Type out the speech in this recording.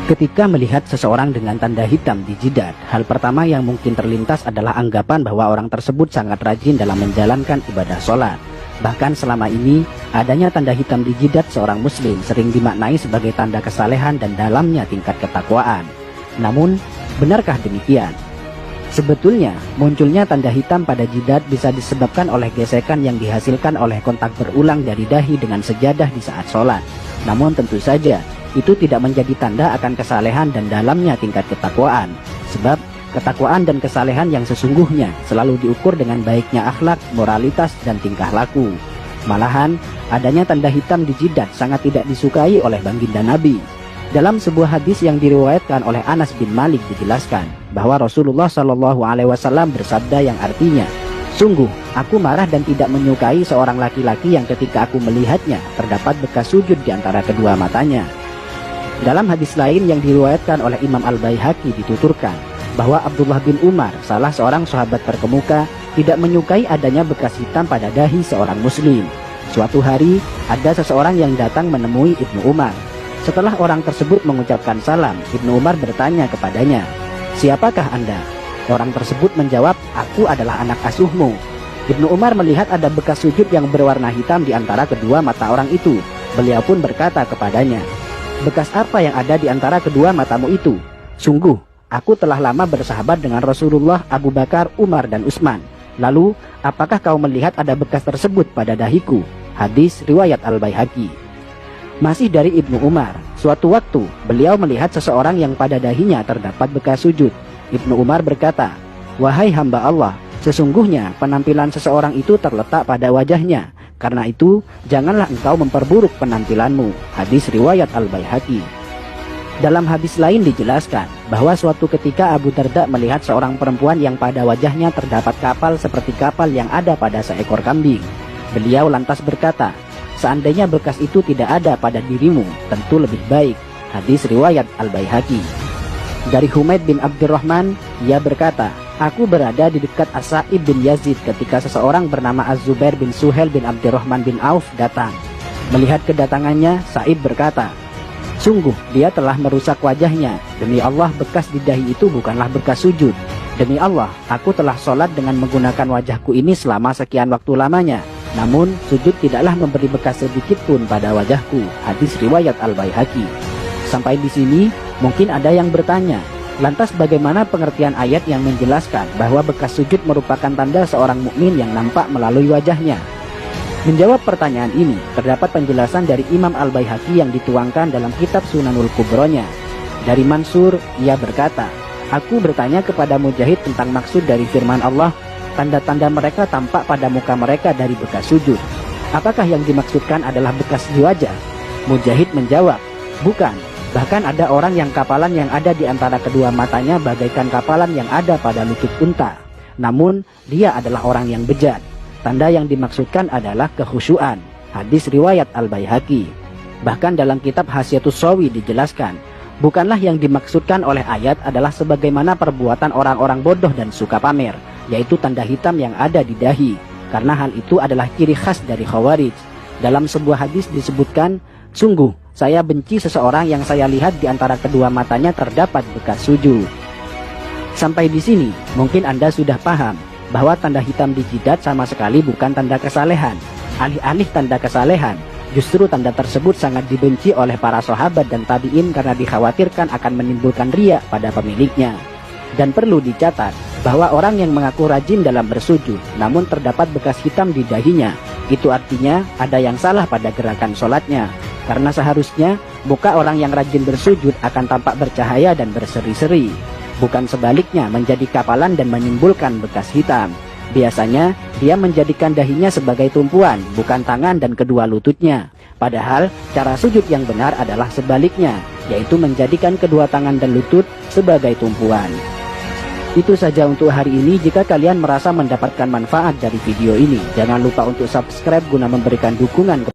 Ketika melihat seseorang dengan tanda hitam di jidat, hal pertama yang mungkin terlintas adalah anggapan bahwa orang tersebut sangat rajin dalam menjalankan ibadah sholat. Bahkan selama ini, adanya tanda hitam di jidat seorang muslim sering dimaknai sebagai tanda kesalehan dan dalamnya tingkat ketakwaan. Namun, benarkah demikian? Sebetulnya, munculnya tanda hitam pada jidat bisa disebabkan oleh gesekan yang dihasilkan oleh kontak berulang dari dahi dengan sejadah di saat sholat. Namun tentu saja, itu tidak menjadi tanda akan kesalehan dan dalamnya tingkat ketakwaan. Sebab, ketakwaan dan kesalehan yang sesungguhnya selalu diukur dengan baiknya akhlak, moralitas, dan tingkah laku. Malahan, adanya tanda hitam di jidat sangat tidak disukai oleh baginda Nabi. Dalam sebuah hadis yang diriwayatkan oleh Anas bin Malik dijelaskan bahwa Rasulullah SAW bersabda yang artinya, "Sungguh, aku marah dan tidak menyukai seorang laki-laki yang ketika aku melihatnya terdapat bekas sujud di antara kedua matanya." Dalam hadis lain yang diriwayatkan oleh Imam Al-Baihaqi dituturkan bahwa Abdullah bin Umar, salah seorang sahabat terkemuka, tidak menyukai adanya bekas hitam pada dahi seorang muslim. Suatu hari, ada seseorang yang datang menemui Ibnu Umar. Setelah orang tersebut mengucapkan salam, Ibnu Umar bertanya kepadanya, "Siapakah Anda?" Orang tersebut menjawab, "Aku adalah anak asuhmu." Ibnu Umar melihat ada bekas sujud yang berwarna hitam di antara kedua mata orang itu. Beliau pun berkata kepadanya, "Bekas apa yang ada di antara kedua matamu itu?" "Sungguh, aku telah lama bersahabat dengan Rasulullah, Abu Bakar, Umar, dan Utsman. Lalu, apakah kau melihat ada bekas tersebut pada dahiku?" Hadis riwayat Al-Baihaqi. Masih dari Ibnu Umar, suatu waktu beliau melihat seseorang yang pada dahinya terdapat bekas sujud. Ibnu Umar berkata, "Wahai hamba Allah, sesungguhnya penampilan seseorang itu terletak pada wajahnya. Karena itu, janganlah engkau memperburuk penampilanmu." Hadis riwayat Al-Baihaqi. Dalam hadis lain dijelaskan bahwa suatu ketika Abu Darda melihat seorang perempuan yang pada wajahnya terdapat kapal seperti kapal yang ada pada seekor kambing. Beliau lantas berkata, "Seandainya bekas itu tidak ada pada dirimu, tentu lebih baik." Hadis riwayat Al-Baihaqi. Dari Humaid bin Abdurrahman, ia berkata, "Aku berada di dekat As-Sa'ib bin Yazid ketika seseorang bernama Az-Zubair bin Suhail bin Abdurrahman bin Auf datang. Melihat kedatangannya, Sa'ib berkata, 'Sungguh dia telah merusak wajahnya. Demi Allah, bekas di dahi itu bukanlah bekas sujud. Demi Allah, aku telah sholat dengan menggunakan wajahku ini selama sekian waktu lamanya. Namun, sujud tidaklah memberi bekas sedikit pun pada wajahku." Hadis riwayat Al-Baihaqi. Sampai di sini, mungkin ada yang bertanya, lantas bagaimana pengertian ayat yang menjelaskan bahwa bekas sujud merupakan tanda seorang mukmin yang nampak melalui wajahnya? Menjawab pertanyaan ini, terdapat penjelasan dari Imam Al-Baihaqi yang dituangkan dalam kitab Sunanul Kubronya. Dari Mansur, ia berkata, "Aku bertanya kepada Mujahid tentang maksud dari firman Allah, tanda-tanda mereka tampak pada muka mereka dari bekas sujud. Apakah yang dimaksudkan adalah bekas di wajah?" Mujahid menjawab, "Bukan. Bahkan ada orang yang kapalan yang ada di antara kedua matanya bagaikan kapalan yang ada pada lutut unta. Namun, dia adalah orang yang bejat. Tanda yang dimaksudkan adalah kekhusyuan." Hadis riwayat Al-Baihaqi. Bahkan dalam kitab Hasyiatus Shawi dijelaskan, bukanlah yang dimaksudkan oleh ayat adalah sebagaimana perbuatan orang-orang bodoh dan suka pamer, yaitu tanda hitam yang ada di dahi, karena hal itu adalah ciri khas dari Khawarij. Dalam sebuah hadis disebutkan, "Sungguh, saya benci seseorang yang saya lihat di antara kedua matanya terdapat bekas sujud." Sampai di sini, mungkin Anda sudah paham bahwa tanda hitam di jidat sama sekali bukan tanda kesalehan. Alih-alih tanda kesalehan, justru tanda tersebut sangat dibenci oleh para sahabat dan tabi'in karena dikhawatirkan akan menimbulkan riya pada pemiliknya. Dan perlu dicatat bahwa orang yang mengaku rajin dalam bersujud namun terdapat bekas hitam di dahinya, itu artinya ada yang salah pada gerakan sholatnya. Karena seharusnya muka orang yang rajin bersujud akan tampak bercahaya dan berseri-seri, bukan sebaliknya menjadi kapalan dan menimbulkan bekas hitam. Biasanya dia menjadikan dahinya sebagai tumpuan, bukan tangan dan kedua lututnya. Padahal cara sujud yang benar adalah sebaliknya, yaitu menjadikan kedua tangan dan lutut sebagai tumpuan. Itu saja untuk hari ini. Jika kalian merasa mendapatkan manfaat dari video ini, jangan lupa untuk subscribe guna memberikan dukungan